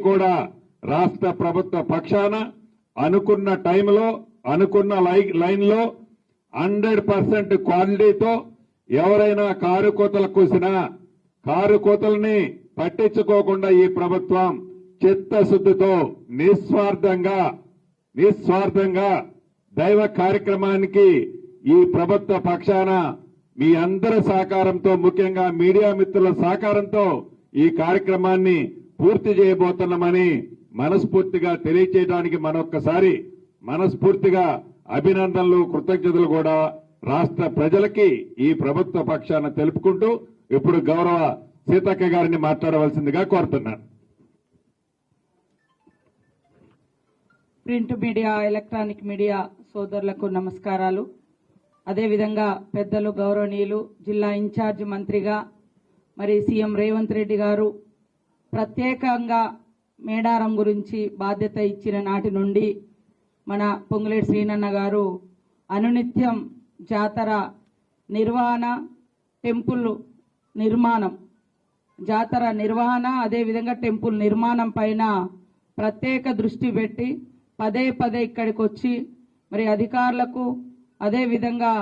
కూడా రాష్ట్ర ప్రభుత్వ పక్షాన అనుకున్న టైంలో అనుకున్న లైన్లో 100% క్వాలిటీతో ఎవరైనా కారు కోతలు కూసినా కారు కోతల్ని పట్టించుకోకుండా ఈ ప్రభుత్వం చిత్తశుద్ధితో నిస్వార్థంగా దైవ కార్యక్రమానికి ఈ ప్రభుత్వ పక్షాన మీ అందరి సహకారంతో ముఖ్యంగా మీడియా మిత్రుల సహకారంతో ఈ కార్యక్రమాన్ని పూర్తి చేయబోతున్నామని మనస్ఫూర్తిగా తెలియజేయడానికి మరొక్కసారి మనస్ఫూర్తిగా అభినందనలు కృతజ్ఞతలు కూడా రాష్ట్ర ప్రజలకి ఈ ప్రభుత్వ పక్షాన తెలుపుకుంటూ ఇప్పుడు గౌరవ సీతక్క గారిని మాట్లాడవలసిందిగా కోరుతున్నాను. ప్రింట్ మీడియా ఎలక్ట్రానిక్ మీడియా సోదరులకు నమస్కారాలు. అదేవిధంగా పెద్దలు గౌరవనీయులు జిల్లా ఇన్ఛార్జ్ మంత్రిగా మరి సీఎం రేవంత్ రెడ్డి గారు ప్రత్యేకంగా మేడారం గురించి బాధ్యత ఇచ్చిన నాటి నుండి మన పొంగులేటి శ్రీనన్న గారు అనునిత్యం జాతర నిర్వహణ, టెంపుల్ నిర్మాణం, జాతర నిర్వహణ అదేవిధంగా టెంపుల్ నిర్మాణం పైన ప్రత్యేక దృష్టి పెట్టి పదే ఇక్కడికి వచ్చి మరి అధికారులకు అదేవిధంగా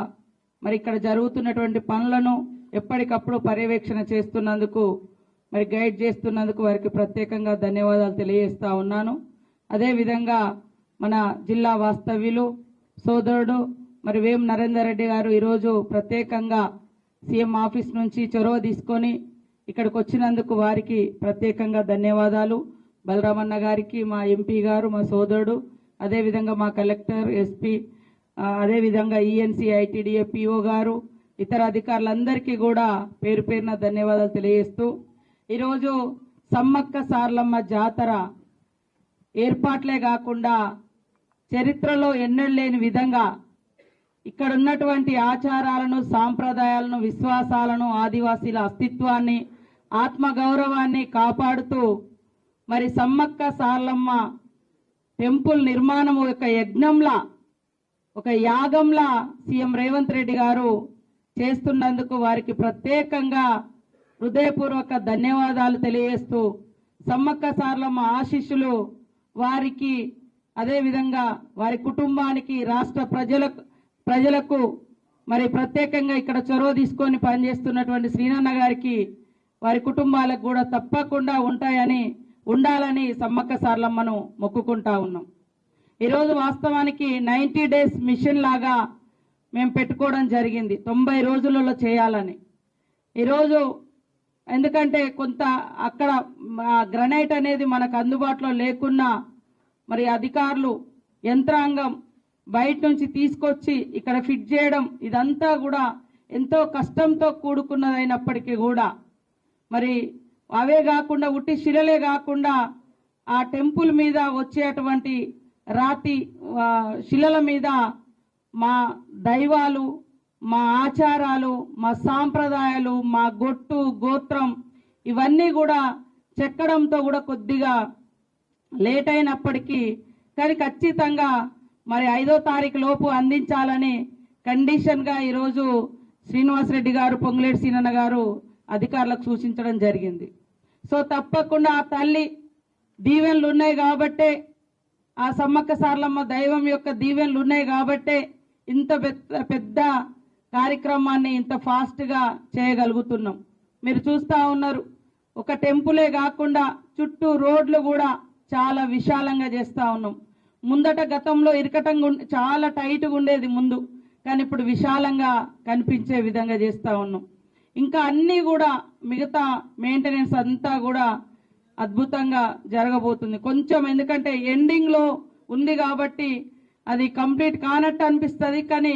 మరి ఇక్కడ జరుగుతున్నటువంటి పనులను ఎప్పటికప్పుడు పర్యవేక్షణ చేస్తున్నందుకు మరి గైడ్ చేస్తున్నందుకు వారికి ప్రత్యేకంగా ధన్యవాదాలు తెలియజేస్తా ఉన్నాను. అదేవిధంగా మన జిల్లా వాస్తవ్యులు సోదరుడు మరి వేం నరేందర్ రెడ్డి గారు ఈరోజు ప్రత్యేకంగా సీఎం ఆఫీస్ నుంచి చొరవ తీసుకొని ఇక్కడికి వచ్చినందుకు వారికి ప్రత్యేకంగా ధన్యవాదాలు. బలరామన్న గారికి, మా ఎంపీ గారు, మా సోదరుడు, అదేవిధంగా మా కలెక్టర్, ఎస్పీ, అదేవిధంగా ఈఎన్సీ, ఐటీడీఏ, పిఓ గారు, ఇతర అధికారులందరికీ కూడా పేరు పేరున ధన్యవాదాలు తెలియజేస్తూ ఈరోజు సమ్మక్క సార్లమ్మ జాతర ఏర్పాట్లే కాకుండా చరిత్రలో ఎన్నడూ లేని విధంగా ఇక్కడ ఉన్నటువంటి ఆచారాలను, సాంప్రదాయాలను, విశ్వాసాలను, ఆదివాసీల అస్తిత్వాన్ని, ఆత్మగౌరవాన్ని కాపాడుతూ మరి సమ్మక్క సార్లమ్మ టెంపుల్ నిర్మాణం ఒక యజ్ఞంలా, ఒక యాగంలా సీఎం రేవంత్ రెడ్డి గారు చేస్తున్నందుకు వారికి ప్రత్యేకంగా హృదయపూర్వక ధన్యవాదాలు తెలియజేస్తూ సమ్మక్క సార్లమ్మ ఆశీస్సులు వారికి అదేవిధంగా వారి కుటుంబానికి, రాష్ట్ర ప్రజలకు మరి ప్రత్యేకంగా ఇక్కడ చొరవ తీసుకొని పనిచేస్తున్నటువంటి శ్రీనన్న గారికి, వారి కుటుంబాలకు కూడా తప్పకుండా ఉండాలని సమ్మక్క సార్లమ్మను మొక్కుకుంటా ఉన్నాం. ఈరోజు వాస్తవానికి 90 డేస్ మిషన్ లాగా మేము పెట్టుకోవడం జరిగింది, 90 రోజులలో చేయాలని. ఈరోజు ఎందుకంటే కొంత అక్కడ గ్రనైట్ అనేది మనకు అందుబాటులో లేకున్నా మరి అధికారులు యంత్రాంగం బయట నుంచి తీసుకొచ్చి ఇక్కడ ఫిట్ చేయడం ఇదంతా కూడా ఎంతో కష్టంతో కూడుకున్నదైనప్పటికీ కూడా మరి అవే కాకుండా ఉట్టి శిలలే కాకుండా ఆ టెంపుల్ మీద వచ్చేటువంటి రాతి శిలల మీద మా దైవాలు, మా ఆచారాలు, మా సాంప్రదాయాలు, మా గొట్టు గోత్రం ఇవన్నీ కూడా చెక్కడంతో కూడా కొద్దిగా లేట్ అయినప్పటికీ కానీ ఖచ్చితంగా మరి 5వ తారీఖు లోపు అందించాలని కండిషన్గా ఈరోజు శ్రీనివాసరెడ్డి గారు, పొంగులేటి సీనన్న గారు అధికారులకు సూచించడం జరిగింది. సో తప్పకుండా ఆ తల్లి దీవెనలు ఉన్నాయి కాబట్టే, ఆ సమ్మక్క సార్లమ్మ దైవం యొక్క దీవెనలు ఉన్నాయి కాబట్టే ఇంత పెద్ద కార్యక్రమాన్ని ఇంత ఫాస్ట్గా చేయగలుగుతున్నాం. మీరు చూస్తూ ఉన్నారు, ఒక టెంపులే కాకుండా చుట్టూ రోడ్లు కూడా చాలా విశాలంగా చేస్తూ ఉన్నాం. ముందట గతంలో ఇరకటంగా చాలా టైట్గా ఉండేది ముందు, కానీ ఇప్పుడు విశాలంగా కనిపించే విధంగా చేస్తూ ఉన్నాం. ఇంకా అన్నీ కూడా మిగతా మెయింటెనెన్స్ అంతా కూడా అద్భుతంగా జరగబోతుంది. కొంచెం ఎందుకంటే ఎండింగ్లో ఉంది కాబట్టి అది కంప్లీట్ కానట్టు అనిపిస్తుంది, కానీ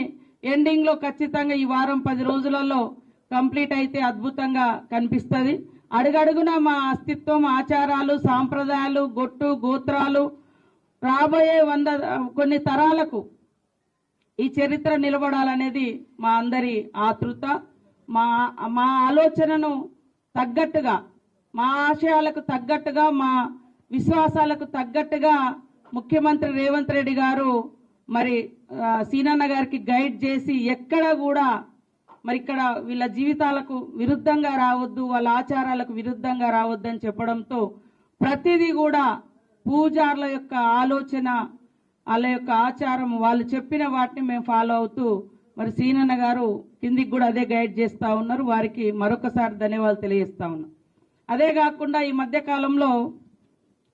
ఎండింగ్లో ఖచ్చితంగా ఈ వారం 10 రోజులలో కంప్లీట్ అయితే అద్భుతంగా కనిపిస్తుంది. అడుగడుగున మా అస్తిత్వం, ఆచారాలు, సాంప్రదాయాలు, గొట్టు గోత్రాలు రాబోయే కొన్ని తరాలకు ఈ చరిత్ర నిలబడాలనేది మా అందరి ఆతృత. మా ఆలోచనను తగ్గట్టుగా, మా ఆశయాలకు తగ్గట్టుగా, మా విశ్వాసాలకు తగ్గట్టుగా ముఖ్యమంత్రి రేవంత్ రెడ్డి గారు మరి సీనన్న గారికి గైడ్ చేసి ఎక్కడ కూడా మరి ఇక్కడ వీళ్ళ జీవితాలకు విరుద్ధంగా రావద్దు, వాళ్ళ ఆచారాలకు విరుద్ధంగా రావద్దు అని చెప్పడంతో ప్రతిదీ కూడా పూజారుల యొక్క ఆలోచన, వాళ్ళ యొక్క ఆచారం, వాళ్ళు చెప్పిన వాటిని మేము ఫాలో అవుతూ మరి సీనన్న గారు కిందికి కూడా అదే గైడ్ చేస్తూ ఉన్నారు. వారికి మరొకసారి ధన్యవాదాలు తెలియజేస్తా ఉన్నాం. అదే కాకుండా ఈ మధ్య కాలంలో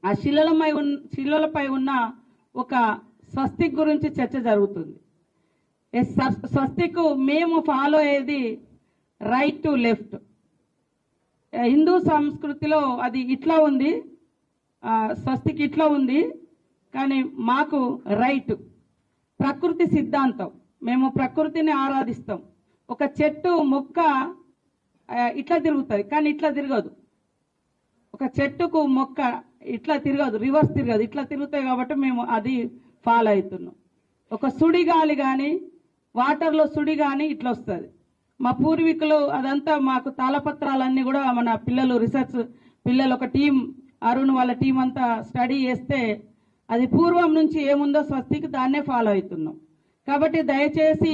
ఆ శిలలపై ఉన్న ఒక స్వస్తిక్ గురించి చర్చ జరుగుతుంది. స్వస్తిక్ మేము ఫాలో అయ్యేది రైట్ టు లెఫ్ట్. హిందూ సంస్కృతిలో అది ఇట్లా ఉంది, స్వస్తిక్ ఇట్లా ఉంది, కానీ మాకు రైట్ ప్రకృతి సిద్ధాంతం. మేము ప్రకృతిని ఆరాధిస్తాం. ఒక చెట్టు మొక్క ఇట్లా తిరుగుతుంది, కానీ ఇట్లా తిరగదు. ఒక చెట్టుకు మొక్క ఇట్లా తిరగదు, రివర్స్ తిరగదు, ఇట్లా తిరుగుతాయి. కాబట్టి మేము అది ఫాలో అవుతున్నాం. ఒక సుడిగాలి కానీ, వాటర్లో సుడి కానీ ఇట్లా వస్తుంది. మా పూర్వీకులు అదంతా మాకు తాళపత్రాలన్నీ కూడా మన పిల్లలు రీసెర్చ్ పిల్లలు ఒక టీం, అరుణ్ వాళ్ళ టీం అంతా స్టడీ చేస్తే అది పూర్వం నుంచి ఏముందో స్వస్తికి దాన్నే ఫాలో అవుతున్నాం. కాబట్టి దయచేసి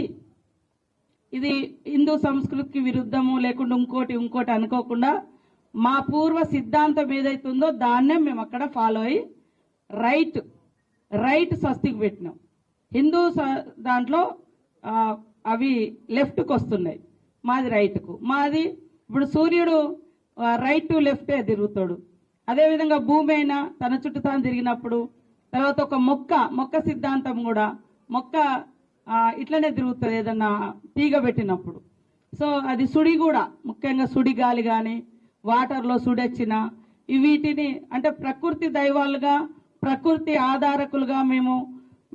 ఇది హిందూ సంస్కృతికి విరుద్ధము లేకుండా ఇంకోటి అనుకోకుండా మా పూర్వ సిద్ధాంతం ఏదైతుందో దాన్నే మేము అక్కడ ఫాలో అయ్యి రైట్ స్వస్తికి పెట్టినాం. హిందూ దాంట్లో అవి లెఫ్ట్కి వస్తున్నాయి, మాది రైట్కు. మాది ఇప్పుడు సూర్యుడు రైట్ టు లెఫ్టే తిరుగుతాడు. అదేవిధంగా భూమి అయినా తన చుట్టూ తాను తిరిగినప్పుడు, తర్వాత ఒక మొక్క సిద్ధాంతం కూడా మొక్క ఇట్లనే తిరుగుతుంది ఏదన్నా తీగ పెట్టినప్పుడు. సో అది సుడి కూడా, ముఖ్యంగా సుడి గాలి కానీ వాటర్లో సుడొచ్చిన వీటిని అంటే ప్రకృతి దైవాలుగా ప్రకృతి ఆధారకులుగా మేము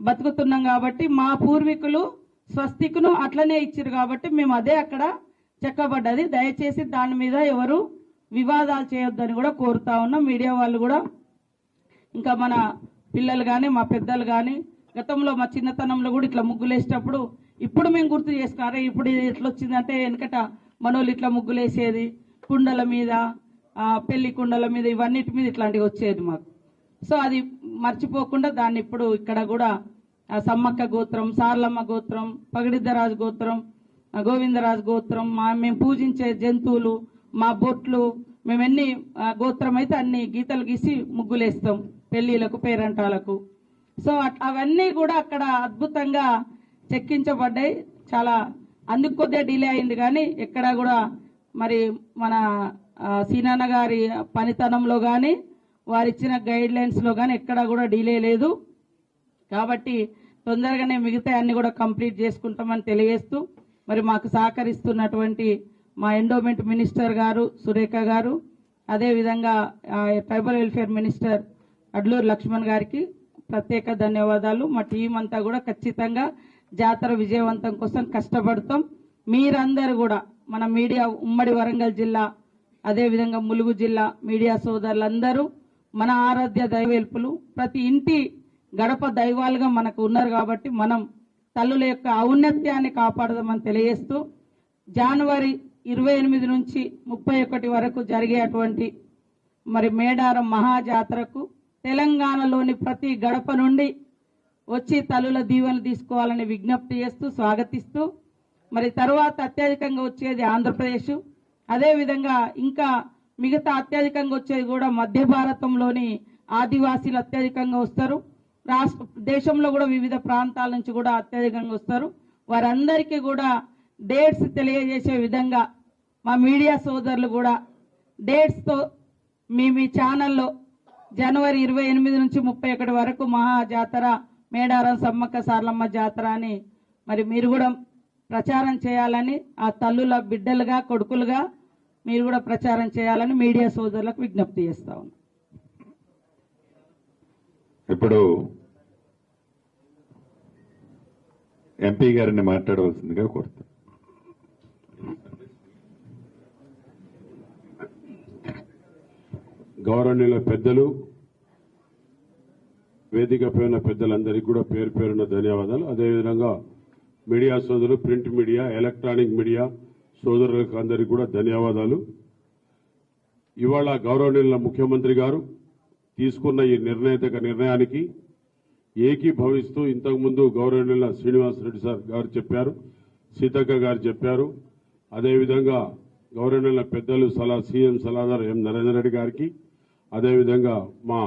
బతుకుతున్నాం. కాబట్టి మా పూర్వీకులు స్వస్తికును అట్లనే ఇచ్చారు కాబట్టి మేము అదే అక్కడ చెక్కబడ్డది. దయచేసి దాని మీద ఎవరు వివాదాలు చేయొద్దని కూడా కోరుతా ఉన్నాం. మీడియా వాళ్ళు కూడా, ఇంకా మన పిల్లలు కానీ మా పెద్దలు కానీ గతంలో మా చిన్నతనంలో కూడా ఇట్లా ముగ్గులు వేసేటప్పుడు ఇప్పుడు మేము గుర్తు చేసుకున్నారే ఇప్పుడు ఎట్లా వచ్చిందంటే వెనకట మనోళ్ళు ఇట్లా ముగ్గులు వేసేది కుండల మీద, పెళ్లి కుండల మీద, ఇవన్నిటి మీద ఇట్లాంటివి వచ్చేది మాకు. సో అది మర్చిపోకుండా దాన్ని ఇప్పుడు ఇక్కడ కూడా సమ్మక్క గోత్రం, సార్లమ్మ గోత్రం, పగడిద్దరాజు గోత్రం, గోవిందరాజు గోత్రం, మేము పూజించే జంతువులు, మా బొట్లు, మేము ఎన్ని గోత్రం అయితే అన్ని గీతలు గీసి ముగ్గులేస్తాం పెళ్లిలకు, పేరంటాలకు. సో అవన్నీ కూడా అక్కడ అద్భుతంగా చెక్కించబడ్డాయి. చాలా అందుకు కొద్దిగా డిలే అయింది, కానీ ఎక్కడ కూడా మరి మన సీనన్న గారి పనితనంలో కానీ వారిచ్చిన గైడ్ లైన్స్లో కానీ ఎక్కడా కూడా డిలే లేదు. కాబట్టి తొందరగానే మిగతా అన్ని కూడా కంప్లీట్ చేసుకుంటామని తెలియజేస్తూ, మరి మాకు సహకరిస్తున్నటువంటి మా ఎండోమెంట్ మినిస్టర్ గారు సురేఖ గారు, అదేవిధంగా tribal welfare minister Adluri Laxman గారికి ప్రత్యేక ధన్యవాదాలు. మా టీం అంతా కూడా ఖచ్చితంగా జాతర విజయవంతం కోసం కష్టపడతాం. మీరందరూ కూడా మన మీడియా, ఉమ్మడి వరంగల్ జిల్లా, అదేవిధంగా ములుగు జిల్లా మీడియా సోదరులందరూ మన ఆరాధ్య దైవేల్పులు, ప్రతి ఇంటి గడప దైవాలుగా మనకు ఉన్నారు. కాబట్టి మనం తల్లుల యొక్క ఔన్నత్యాన్ని కాపాడదామని తెలియజేస్తూ, జనవరి 28 నుంచి 31 వరకు జరిగేటువంటి మరి మేడారం మహాజాతరకు తెలంగాణలోని ప్రతి గడప నుండి వచ్చి తల్లుల దీవెనలు తీసుకోవాలని విజ్ఞప్తి చేస్తూ స్వాగతిస్తూ, మరి తర్వాత అత్యధికంగా వచ్చేది ఆంధ్రప్రదేశ్, అదేవిధంగా ఇంకా మిగతా అత్యధికంగా వచ్చేది కూడా మధ్య భారతంలోని ఆదివాసీలు అత్యధికంగా వస్తారు. దేశంలో కూడా వివిధ ప్రాంతాల నుంచి కూడా అత్యధికంగా వస్తారు. వారందరికీ కూడా డేట్స్ తెలియజేసే విధంగా మా మీడియా సోదరులు కూడా డేట్స్తో మీ ఛానల్లో జనవరి 28 నుంచి 31 వరకు మహాజాతర మేడారం సమ్మక్క సార్లమ్మ జాతర అని మరి మీరు కూడా ప్రచారం చేయాలని, ఆ తల్లుల బిడ్డలుగా కొడుకులుగా మీరు కూడా ప్రచారం చేయాలని మీడియా సోదరులకు విజ్ఞప్తి చేస్తా ఉన్నాం. ఇప్పుడు ఎంపీ గారిని మాట్లాడవలసిందిగా కోరుతాను. గౌరవనీయుల పెద్దలు, వేదిక పైన పెద్దలందరికీ కూడా పేరు పేరున ధన్యవాదాలు. అదేవిధంగా మీడియా సోదరులు, ప్రింట్ మీడియా, ఎలక్ట్రానిక్ మీడియా సోదరులకు అందరికీ కూడా ధన్యవాదాలు. ఇవాళ గౌరవనీయుల ముఖ్యమంత్రి గారు తీసుకున్న ఈ నిర్ణయాత్మక నిర్ణయానికి ఏకీభవిస్తూ ఇంతకుముందు గౌరవనీయుల శ్రీనివాసరెడ్డి సార్ గారు చెప్పారు, సీతక్క గారు చెప్పారు. అదేవిధంగా గౌరవనీయుల పెద్దలు సీఎం సలహాదారు ఎం నరేందర్ రెడ్డి గారికి, అదేవిధంగా మా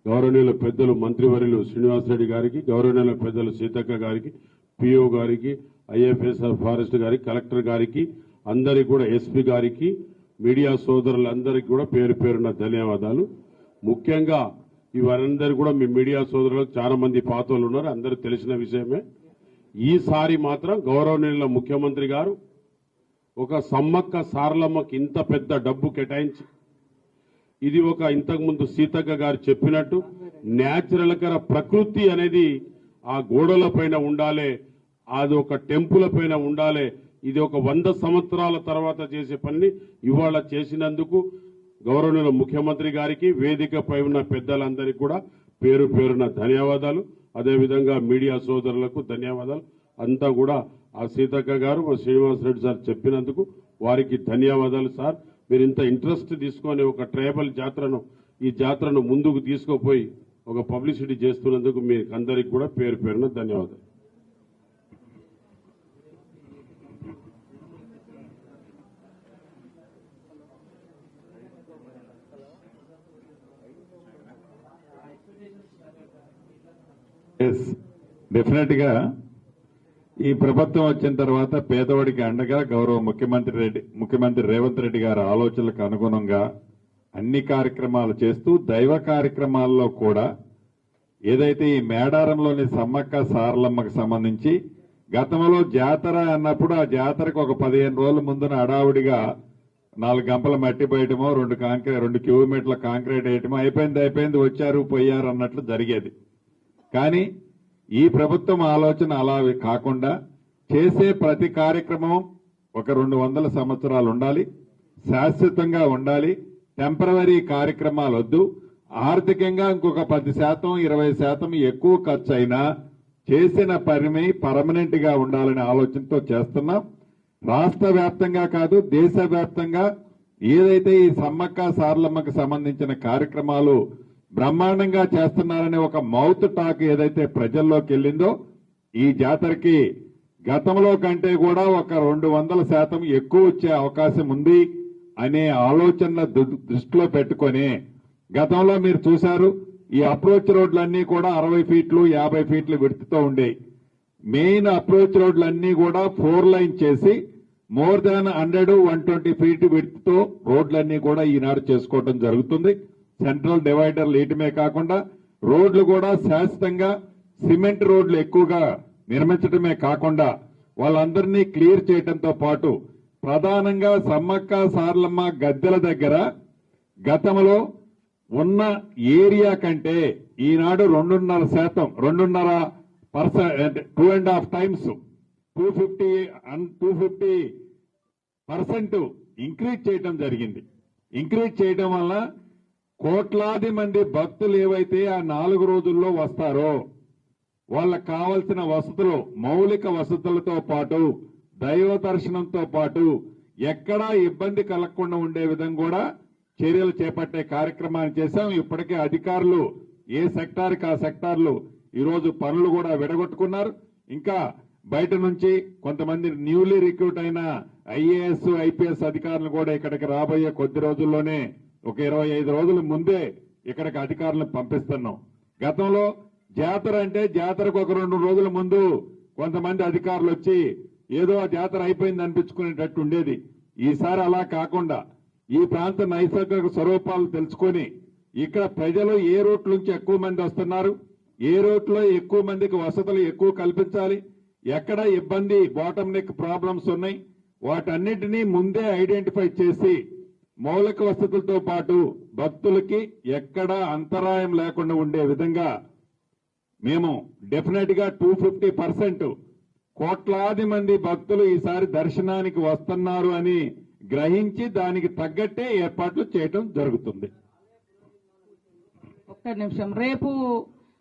గౌరవనీయుల పెద్దలు మంత్రివర్యులు శ్రీనివాసరెడ్డి గారికి, గౌరవనీయుల పెద్దలు సీతక్క గారికి, పిఓ గారికి, ఐఎఫ్ఎస్ ఫారెస్ట్ గారికి, కలెక్టర్ గారికి, అందరికి కూడా ఎస్పీ గారికి, మీడియా సోదరులందరికీ కూడా పేరు పేరున ధన్యవాదాలు. ముఖ్యంగా ఇవరందరూ కూడా మీ మీడియా సోదరులకు చాలా మంది పాతోళ్ళు ఉన్నారు, అందరూ తెలిసిన విషయమే. ఈసారి మాత్రం గౌరవనీయుల ముఖ్యమంత్రి గారు ఒక సమ్మక్క సారలమ్మకి ఇంత పెద్ద డబ్బు కేటాయించి, ఇది ఒక ఇంతకుముందు సీతక్క గారు చెప్పినట్టు న్యాచురల్ కర ప్రకృతి అనేది ఆ గోడల పైన ఉండాలి, అది ఒక టెంపుల్ పైన ఉండాలి. ఇది ఒక 100 సంవత్సరాల తర్వాత చేసే పని ఇవాళ చేసినందుకు గౌరవనీయుల ముఖ్యమంత్రి గారికి, వేదికపై ఉన్న పెద్దలందరికీ కూడా పేరు పేరున ధన్యవాదాలు. అదేవిధంగా మీడియా సోదరులకు ధన్యవాదాలు. అంతా కూడా ఆ సీతక్క గారు, మా శ్రీనివాసరెడ్డి సార్ చెప్పినందుకు వారికి ధన్యవాదాలు. సార్, మీరు ఇంత ఇంట్రెస్ట్ తీసుకొని ఒక ట్రైబల్ జాతరను, ఈ జాతరను ముందుకు తీసుకుపోయి ఒక పబ్లిసిటీ చేస్తున్నందుకు మీకు అందరికీ కూడా పేరు పేరున ధన్యవాదాలు. డెఫినెట్ గా ఈ ప్రభుత్వం వచ్చిన తర్వాత పేదవాడికి అండగా గౌరవ ముఖ్యమంత్రి రేవంత్ రెడ్డి గారి ఆలోచనలకు అనుగుణంగా అన్ని కార్యక్రమాలు చేస్తూ దైవ కార్యక్రమాల్లో కూడా ఏదైతే ఈ మేడారంలోని సమ్మక్క సారలమ్మకు సంబంధించి గతంలో జాతర అన్నప్పుడు ఆ జాతరకు ఒక 15 రోజుల ముందున హడావుడిగా 4 గంపల మట్టి పోయటమో 2 కిలోమీటర్ల కాంక్రీట్ వేయటమో అయిపోయింది వచ్చారు పోయారు అన్నట్లు జరిగేది. కానీ ఈ ప్రభుత్వం ఆలోచన అలా కాకుండా చేసే ప్రతి కార్యక్రమం ఒక 200 సంవత్సరాలు ఉండాలి, శాశ్వతంగా ఉండాలి, టెంపరవరీ కార్యక్రమాలు వద్దు, ఆర్థికంగా ఇంకొక 10% 20% ఎక్కువ ఖర్చు అయినా చేసిన పని పర్మనెంట్ గా ఉండాలనే ఆలోచనతో చేస్తున్నాం. రాష్ట్ర వ్యాప్తంగా కాదు, దేశవ్యాప్తంగా ఏదైతే ఈ సమ్మక్క సారలమ్మకు సంబంధించిన కార్యక్రమాలు బ్రహ్మాండంగా చేస్తున్నారనే ఒక మౌత్ టాక్ ఏదైతే ప్రజల్లోకి వెళ్ళిందో, ఈ జాతరకి గతంలో కంటే కూడా ఒక 200% ఎక్కువ వచ్చే అవకాశం ఉంది అనే ఆలోచన దృష్టిలో పెట్టుకొని గతంలో మీరు చూశారు ఈ అప్రోచ్ రోడ్లన్నీ కూడా 60 ఫీట్లు 50 ఫీట్లు విడ్త్తో ఉండేవి. మెయిన్ అప్రోచ్ రోడ్లన్నీ కూడా 4 లైన్ చేసి మోర్ దాన్ 100-120 ఫీట్ విడ్త్తో రోడ్లన్నీ కూడా ఈనాడు చేసుకోవడం జరుగుతుంది. సెంట్రల్ డివైడర్లు వేయటమే కాకుండా రోడ్లు కూడా శాశ్వతంగా సిమెంట్ రోడ్లు ఎక్కువగా నిర్మించడమే కాకుండా వాళ్ళందరినీ క్లియర్ చేయడంతో పాటు ప్రధానంగా సమ్మక్క సారలమ్మ గద్దెల దగ్గర గతంలో ఉన్న ఏరియా కంటే ఈనాడు 2.5% టైమ్స్ 250% ఇంక్రీజ్ చేయడం జరిగింది. ఇంక్రీజ్ చేయడం వల్ల కోట్లాది మంది భక్తులు ఏవైతే ఆ 4 రోజుల్లో వస్తారో వాళ్ళకు కావలసిన వసతులు, మౌలిక వసతులతో పాటు దైవ దర్శనంతో పాటు ఎక్కడా ఇబ్బంది కలగకుండా ఉండే విధంగా కూడా చర్యలు చేపట్టే కార్యక్రమాన్ని చేశాం. ఇప్పటికే అధికారులు ఏ సెక్టార్కి ఆ సెక్టార్లు ఈరోజు పనులు కూడా విడగొట్టుకున్నారు. ఇంకా బయట నుంచి కొంతమంది న్యూలీ రిక్రూట్ అయిన ఐఏఎస్ ఐపీఎస్ అధికారులు కూడా ఇక్కడికి రాబోయే కొద్ది రోజుల్లోనే ఒక 25 రోజుల ముందే ఇక్కడికి అధికారులను పంపిస్తున్నాం. గతంలో జాతర అంటే జాతరకు ఒక 2 రోజుల ముందు కొంతమంది అధికారులు వచ్చి ఏదో ఆ జాతర అయిపోయింది అనిపించుకునేటట్టు ఉండేది. ఈసారి అలా కాకుండా ఈ ప్రాంత నైసర్గిక స్వరూపాలు తెలుసుకొని ఇక్కడ ప్రజలు ఏ రూట్ నుంచి ఎక్కువ మంది వస్తున్నారు, ఏ రూట్లో ఎక్కువ మందికి వసతులు ఎక్కువ కల్పించాలి, ఎక్కడ ఇబ్బంది బాటమ్ నెక్ ప్రాబ్లమ్స్ ఉన్నాయి, వాటన్నిటినీ ముందే ఐడెంటిఫై చేసి మౌలిక వసతులతో పాటు భక్తులకి ఎక్కడా అంతరాయం లేకుండా ఉండే విధంగా మేము డెఫినెట్ గా 250% కోట్లాది మంది భక్తులు ఈసారి దర్శనానికి వస్తున్నారు అని గ్రహించి దానికి తగ్గట్టే ఏర్పాట్లు చేయడం జరుగుతుంది. ఒక్క నిమిషం. రేపు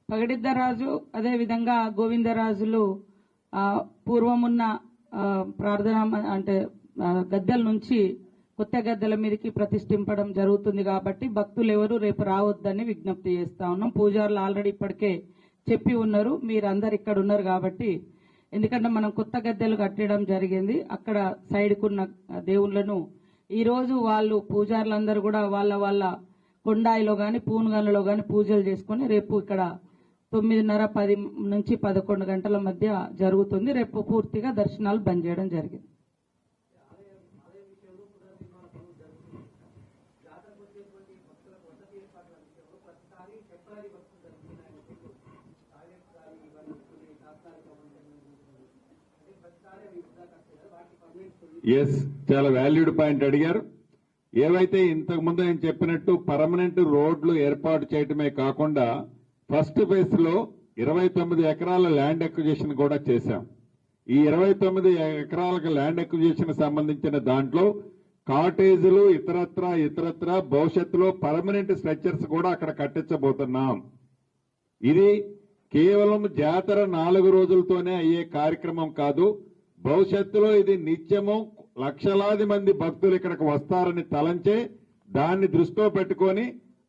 పగడిద్దరాజు అదేవిధంగా గోవిందరాజులు పూర్వమున్న ప్రార్థన అంటే గద్దెల నుంచి కొత్త గద్దెల మీదకి ప్రతిష్ఠింపడం జరుగుతుంది కాబట్టి భక్తులు ఎవరు రేపు రావద్దని విజ్ఞప్తి చేస్తా ఉన్నాం. పూజారులు ఆల్రెడీ ఇప్పటికే చెప్పి ఉన్నారు, మీరందరు ఇక్కడ ఉన్నారు కాబట్టి. ఎందుకంటే మనం కొత్త గద్దెలు కట్టడం జరిగింది, అక్కడ సైడ్కున్న దేవుళ్లను ఈరోజు వాళ్ళు పూజారులందరూ కూడా వాళ్ళ కొండాయిలో కానీ పూనగంలో కానీ పూజలు చేసుకొని రేపు ఇక్కడ 9:30, 10 నుంచి 11 గంటల మధ్య జరుగుతుంది. రేపు పూర్తిగా దర్శనాలు బంద్ చేయడం జరిగింది. ఎస్, చాలా వాల్యూడ్ పాయింట్ అడిగారు. ఏవైతే ఇంతకు ముందు నేను చెప్పినట్టు పర్మనెంట్ రోడ్లు ఏర్పాటు చేయటమే కాకుండా ఫస్ట్ ఫేజ్ లో 29 ఎకరాల ల్యాండ్ అక్విజిషన్ కూడా చేశాం. ఈ 29 ఎకరాలకు ల్యాండ్ అక్విజిషన్ సంబంధించిన దాంట్లో కాటేజీలు ఇతరత్ర భవిష్యత్తులో పర్మనెంట్ స్ట్రక్చర్స్ కూడా అక్కడ కట్టించబోతున్నాం. ఇది కేవలం జాతర 4 రోజులతోనే అయ్యే కార్యక్రమం కాదు. భవిష్యత్తులో ఇది నిత్యము లక్షలాది మంది భక్తులు ఇక్కడికి వస్తారని తలంచే దాన్ని దృష్టిలో పెట్టుకొని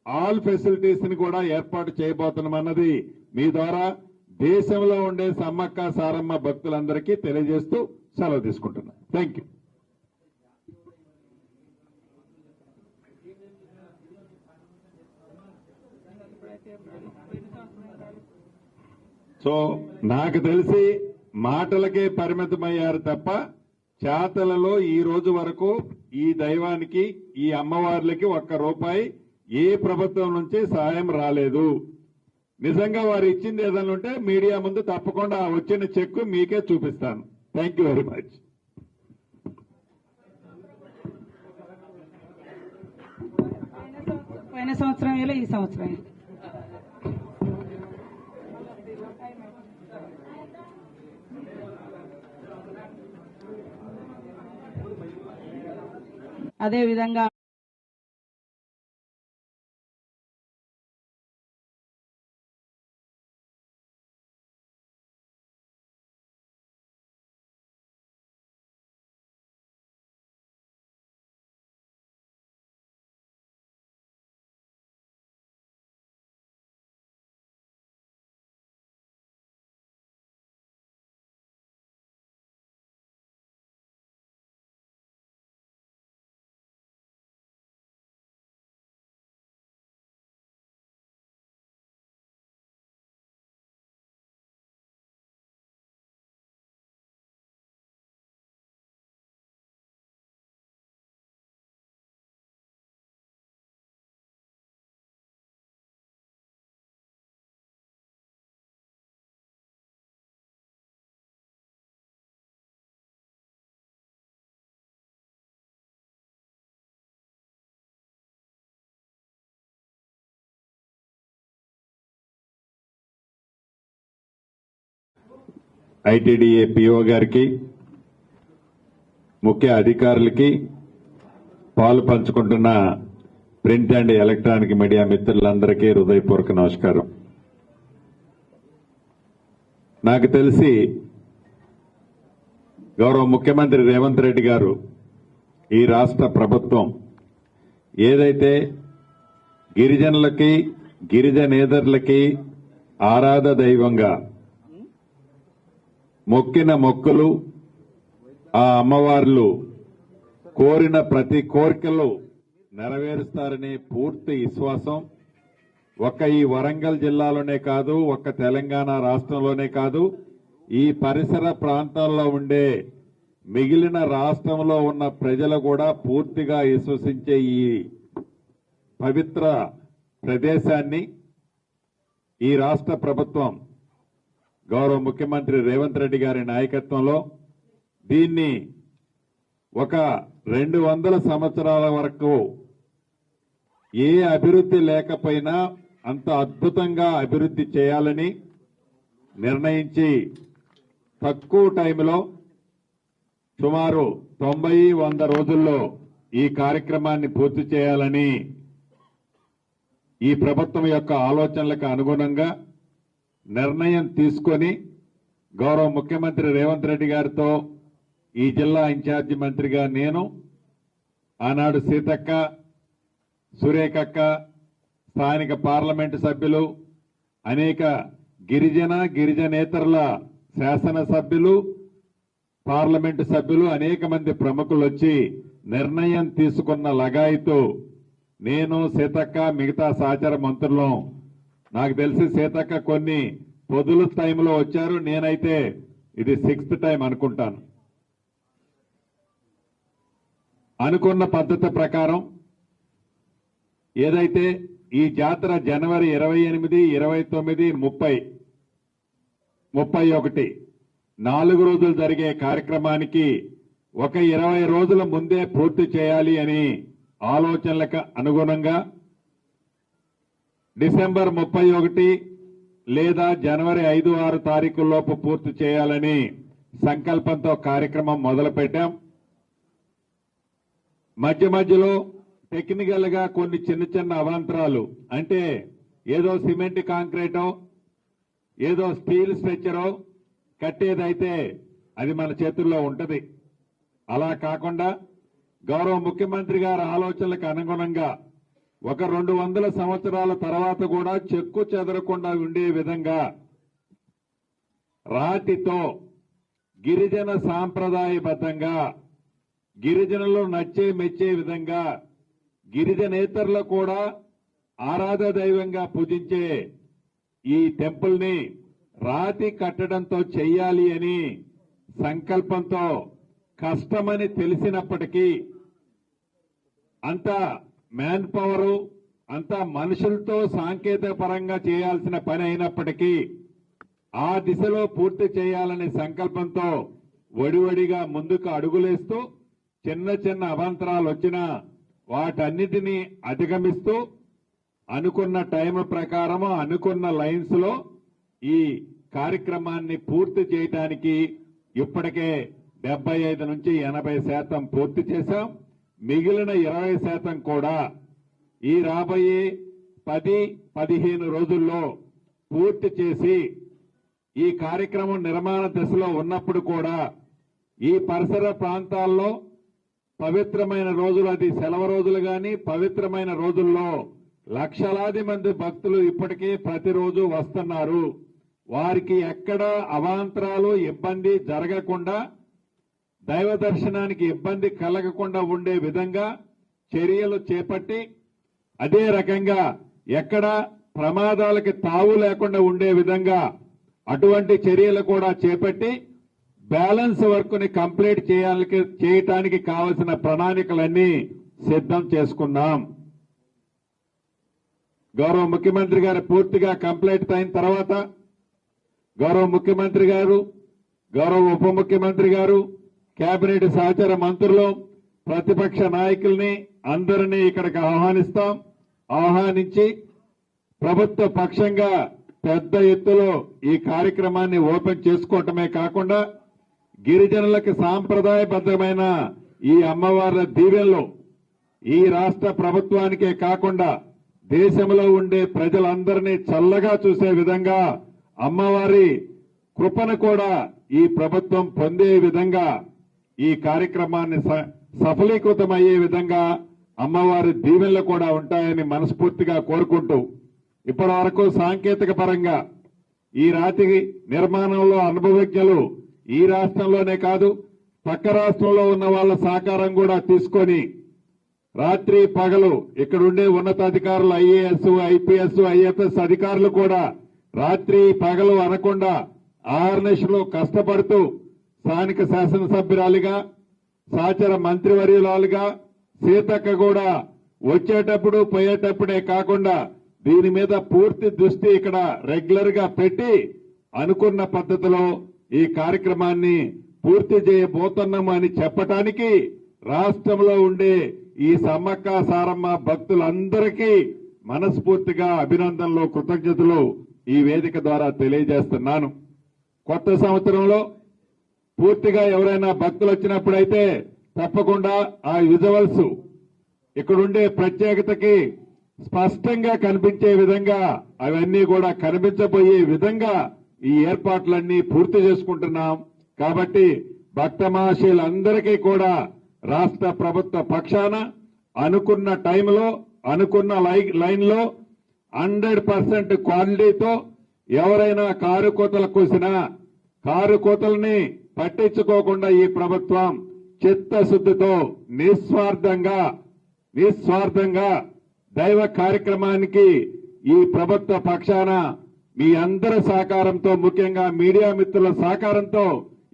ఆల్ ఫెసిలిటీస్ ని కూడా ఏర్పాటు చేయబోతున్నామన్నది మీ ద్వారా దేశంలో ఉండే సమ్మక్క సారమ్మ భక్తులందరికీ తెలియజేస్తూ సెలవు తీసుకుంటున్నాను. Thank you. సో నాకు తెలిసి మాటలకే పరిమితమయ్యారు తప్ప చేతలలో ఈ రోజు వరకు ఈ దైవానికి, ఈ అమ్మవార్లకి ₹1 ఏ ప్రభుత్వం నుంచి సాయం రాలేదు. నిజంగా వారు ఇచ్చింది ఏదైనా ఉంటే మీడియా ముందు తప్పకుండా వచ్చిన చెక్ మీకే చూపిస్తాను. Thank you very much. పోయిన సంవత్సరం వేళ ఈ సంవత్సరం వేళ. అదేవిధంగా ఐటీడీఏ పిఓ గారికి, ముఖ్య అధికారులకి, పాలు పంచుకుంటున్న ప్రింట్ అండ్ ఎలక్ట్రానిక్ మీడియా మిత్రులందరికీ హృదయపూర్వక నమస్కారం. నాకు తెలిసి గౌరవ ముఖ్యమంత్రి రేవంత్ రెడ్డి గారు, ఈ రాష్ట్ర ప్రభుత్వం ఏదైతే గిరిజనులకి, గిరిజనేతరులకి ఆరాధ దైవంగా మొక్కిన మొక్కులు, ఆ అమ్మవార్లు కోరిన ప్రతి కోరికలు నెరవేరుస్తారనే పూర్తి విశ్వాసం ఒక్క ఈ వరంగల్ జిల్లాలోనే కాదు, ఒక్క తెలంగాణ రాష్ట్రంలోనే కాదు, ఈ పరిసర ప్రాంతాల్లో ఉండే మిగిలిన రాష్ట్రంలో ఉన్న ప్రజలు కూడా పూర్తిగా విశ్వసించే ఈ పవిత్ర ప్రదేశాన్ని ఈ రాష్ట్ర ప్రభుత్వం గౌరవ ముఖ్యమంత్రి రేవంత్ రెడ్డి గారి నాయకత్వంలో దీన్ని ఒక 200 సంవత్సరాల వరకు ఏ అభివృద్ధి లేకపోయినా అంత అద్భుతంగా అభివృద్ధి చేయాలని నిర్ణయించి తక్కువ టైంలో సుమారు 90-100 రోజుల్లో ఈ కార్యక్రమాన్ని పూర్తి చేయాలని ఈ ప్రభుత్వం యొక్క ఆలోచనలకు అనుగుణంగా నిర్ణయం తీసుకొని గౌరవ ముఖ్యమంత్రి రేవంత్ రెడ్డి గారితో ఈ జిల్లా ఇన్ఛార్జి మంత్రిగా నేను, ఆనాడు సీతక్క, సురేఖక్క, స్థానిక పార్లమెంటు సభ్యులు, అనేక గిరిజనేతరుల శాసనసభ్యులు, పార్లమెంటు సభ్యులు, అనేక మంది ప్రముఖులు వచ్చి నిర్ణయం తీసుకున్న లగాయితో నేను సీతక్క మిగతా సహచర మంత్రులు, నాకు తెలిసి సీతక్క కొన్ని పొదులు టైంలో వచ్చారు, నేనైతే ఇది 6th టైం అనుకుంటాను. అనుకున్న పద్ధతి ప్రకారం ఏదైతే ఈ జాతర జనవరి 28, 29, 30, 31 4 రోజులు జరిగే కార్యక్రమానికి ఒక 20 రోజుల ముందే పూర్తి చేయాలి అని ఆలోచనలకు అనుగుణంగా డిసెంబర్ 31 లేదా జనవరి 5, 6 తారీఖుల్లోపు పూర్తి చేయాలని సంకల్పంతో కార్యక్రమం మొదలుపెట్టాం. మధ్య మధ్యలో టెక్నికల్ గా కొన్ని చిన్న చిన్న అవాంతరాలు, అంటే ఏదో సిమెంట్ కాంక్రీటో ఏదో స్టీల్ స్ట్రక్చరో కట్టేదైతే అది మన చేతుల్లో ఉంటది. అలా కాకుండా గౌరవ ముఖ్యమంత్రి గారి ఆలోచనలకు అనుగుణంగా ఒక 200 సంవత్సరాల తర్వాత కూడా చెక్కు చెదరకుండా ఉండే విధంగా రాతితో గిరిజన సాంప్రదాయబద్ధంగా గిరిజనులు నచ్చే మెచ్చే విధంగా గిరిజనేతరులు కూడా ఆరాధ దైవంగా పూజించే ఈ టెంపుల్ ని రాతి కట్టడంతో చెయ్యాలి అని సంకల్పంతో కష్టమని తెలిసినప్పటికీ అంతా మ్యాన్ పవర్ అంతా మనుషులతో సాంకేతిక పరంగా చేయాల్సిన పని అయినప్పటికీ ఆ దిశలో పూర్తి చేయాలనే సంకల్పంతో వడివడిగా ముందుకు అడుగులేస్తూ చిన్న చిన్న అవాంతరాలు వచ్చినా వాటన్నిటినీ అధిగమిస్తూ అనుకున్న టైం ప్రకారం అనుకున్న లైన్స్ లో ఈ కార్యక్రమాన్ని పూర్తి చేయడానికి ఇప్పటికే 75 నుంచి 80% పూర్తి చేశాం. మిగిలిన 20% కూడా ఈ రాబోయే 10-15 రోజుల్లో పూర్తి చేసి ఈ కార్యక్రమం నిర్మాణ దశలో ఉన్నప్పుడు కూడా ఈ పరిసర ప్రాంతాల్లో పవిత్రమైన రోజులు, అది సెలవు రోజులు గాని పవిత్రమైన రోజుల్లో లక్షలాది మంది భక్తులు ఇప్పటికే ప్రతిరోజు వస్తున్నారు. వారికి ఎక్కడ అవాంతరాలు ఇబ్బంది జరగకుండా, దైవ దర్శనానికి ఇబ్బంది కలగకుండా ఉండే విధంగా చర్యలు చేపట్టి, అదే రకంగా ఎక్కడ ప్రమాదాలకి తావు లేకుండా ఉండే విధంగా అటువంటి చర్యలు కూడా చేపట్టి బ్యాలెన్స్ వర్క్ ని కంప్లీట్ చేయటానికి కావలసిన ప్రణాళికలన్నీ సిద్ధం చేసుకున్నాం. గౌరవ ముఖ్యమంత్రి గారు పూర్తిగా కంప్లీట్ అయిన తర్వాత గౌరవ ముఖ్యమంత్రి గారు, గౌరవ ఉప ముఖ్యమంత్రి గారు, కేబినెట్ సహచర మంత్రులు, ప్రతిపక్ష నాయకుల్ని అందరినీ ఇక్కడికి ఆహ్వానించి ప్రభుత్వ పక్షంగా పెద్ద ఎత్తులో ఈ కార్యక్రమాన్ని ఓపెన్ చేసుకోవటమే కాకుండా గిరిజనులకు సాంప్రదాయబద్ధమైన ఈ అమ్మవార్ల దీవెనలు ఈ రాష్ట్ర ప్రభుత్వానికే కాకుండా దేశంలో ఉండే ప్రజలందరినీ చల్లగా చూసే విధంగా అమ్మవారి కృపను కూడా ఈ ప్రభుత్వం పొందే విధంగా ఈ కార్యక్రమాన్ని సఫలీకృతమయ్యే విధంగా అమ్మవారి దీవెనలు కూడా ఉంటాయని మనస్ఫూర్తిగా కోరుకుంటూ, ఇప్పటి వరకు సాంకేతిక పరంగా ఈ రాతి నిర్మాణంలో అనుభవజ్ఞులు ఈ రాష్ట్రంలోనే కాదు పక్క రాష్ట్రంలో ఉన్న వాళ్ళ సహకారం కూడా తీసుకొని రాత్రి పగలు ఇక్కడుండే ఉన్నతాధికారులు ఐఏఎస్, ఐపీఎస్, ఐఎఫ్ఎస్ అధికారులు కూడా రాత్రి పగలు అనకుండా ఆర్నిషలు కష్టపడుతూ స్థానిక శాసనసభ్యురాలిగా, సహచర మంత్రివర్యురాలుగా సీతక్క కూడా వచ్చేటప్పుడు పోయేటప్పుడే కాకుండా దీని మీద పూర్తి దృష్టి ఇక్కడ రెగ్యులర్ గా పెట్టి అనుకున్న పద్ధతిలో ఈ కార్యక్రమాన్ని పూర్తి చేయబోతున్నాము అని చెప్పటానికి రాష్ట్రంలో ఉండే ఈ సమ్మక్క సారమ్మ భక్తులందరికీ మనస్ఫూర్తిగా అభినందనలు, కృతజ్ఞతలు ఈ వేదిక ద్వారా తెలియజేస్తున్నాను. కొత్త సంవత్సరంలో పూర్తిగా ఎవరైనా భక్తులు వచ్చినప్పుడైతే తప్పకుండా ఆ విజువల్స్ ఇక్కడుండే ప్రత్యేకతకి స్పష్టంగా కనిపించే విధంగా అవన్నీ కూడా కనిపించబోయే విధంగా ఈ ఏర్పాట్లన్నీ పూర్తి చేసుకుంటున్నాం. కాబట్టి భక్త మహాశయులందరికీ కూడా రాష్ట్ర ప్రభుత్వ పక్షాన అనుకున్న టైంలో అనుకున్న లైన్ లో 100% క్వాలిటీతో ఎవరైనా కారు కోతలు కూసినా కారు కోతల్ని పట్టించుకోకుండా ఈ ప్రభుత్వం చిత్తశుద్ధితో నిస్వార్థంగా దైవ కార్యక్రమానికి ఈ ప్రభుత్వ పక్షాన మీ అందరి సహకారంతో, ముఖ్యంగా మీడియా మిత్రుల సహకారంతో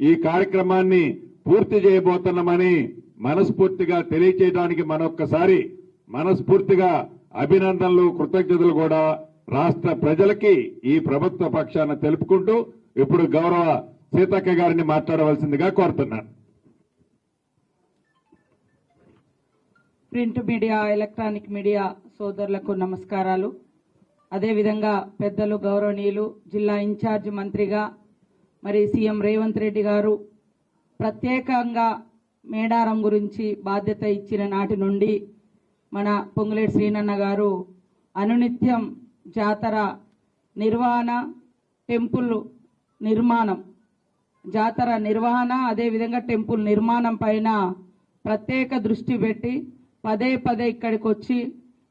ఈ కార్యక్రమాన్ని పూర్తి చేయబోతున్నామని మనస్ఫూర్తిగా తెలియజేయడానికి మరొక్కసారి మనస్ఫూర్తిగా అభినందనలు, కృతజ్ఞతలు కూడా రాష్ట్ర ప్రజలకి ఈ ప్రభుత్వ పక్షాన తెలుపుకుంటూ ఇప్పుడు గౌరవ సీతక్క గారిని మాట్లాడవలసిందిగా కోరుతున్నాను. ప్రింట్ మీడియా, ఎలక్ట్రానిక్ మీడియా సోదరులకు నమస్కారాలు. అదేవిధంగా పెద్దలు గౌరవనీయులు జిల్లా ఇన్ఛార్జ్ మంత్రిగా మరి సీఎం రేవంత్ రెడ్డి గారు ప్రత్యేకంగా మేడారం గురించి బాధ్యత ఇచ్చిన నాటి నుండి మన పొంగులేటి శ్రీనన్న గారు అనునిత్యం జాతర నిర్వహణ, టెంపుల్ నిర్మాణం, జాతర నిర్వహణ, అదేవిధంగా టెంపుల్ నిర్మాణం పైన ప్రత్యేక దృష్టి పెట్టి పదే పదే ఇక్కడికి వచ్చి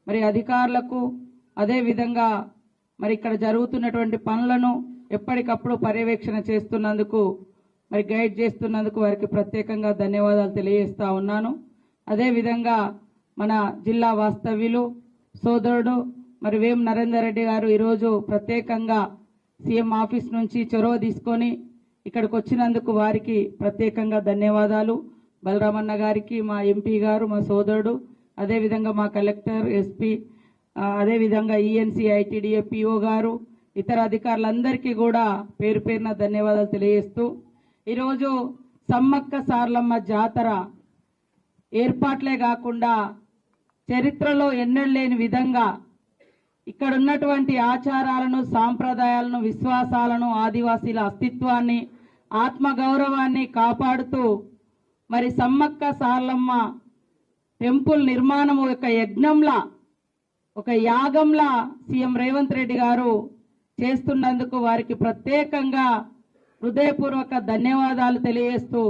మరి అధికారులకు అదేవిధంగా మరి ఇక్కడ జరుగుతున్నటువంటి పనులను ఎప్పటికప్పుడు పర్యవేక్షణ చేస్తున్నందుకు, మరి గైడ్ చేస్తున్నందుకు వారికి ప్రత్యేకంగా ధన్యవాదాలు తెలియజేస్తా ఉన్నాను. అదేవిధంగా మన జిల్లా వాస్తవ్యులు సోదరుడు మరి వేం నరేందర్ రెడ్డి గారు ఈరోజు ప్రత్యేకంగా సీఎం ఆఫీస్ నుంచి చొరవ తీసుకొని ఇక్కడికి వచ్చినందుకు వారికి ప్రత్యేకంగా ధన్యవాదాలు. బలరామన్న గారికి, మా ఎంపీ గారు, మా సోదరుడు, అదేవిధంగా మా కలెక్టర్, ఎస్పీ, అదేవిధంగా ఈఎన్సీ, ఐటీడీఏ, పిఓ గారు, ఇతర అధికారులందరికీ కూడా పేరు పేరున ధన్యవాదాలు తెలియజేస్తూ ఈరోజు సమ్మక్క సార్లమ్మ జాతర ఏర్పాట్లే కాకుండా చరిత్రలో ఎన్నడూ లేని విధంగా ఇక్కడ ఉన్నటువంటి ఆచారాలను, సాంప్రదాయాలను, విశ్వాసాలను, ఆదివాసీల అస్తిత్వాన్ని, ఆత్మగౌరవాన్ని కాపాడుతూ మరి సమ్మక్క సార్లమ్మ టెంపుల్ నిర్మాణం ఒక యజ్ఞంలా, ఒక యాగంలా సీఎం రేవంత్ రెడ్డి గారు చేస్తున్నందుకు వారికి ప్రత్యేకంగా హృదయపూర్వక ధన్యవాదాలు తెలియజేస్తూ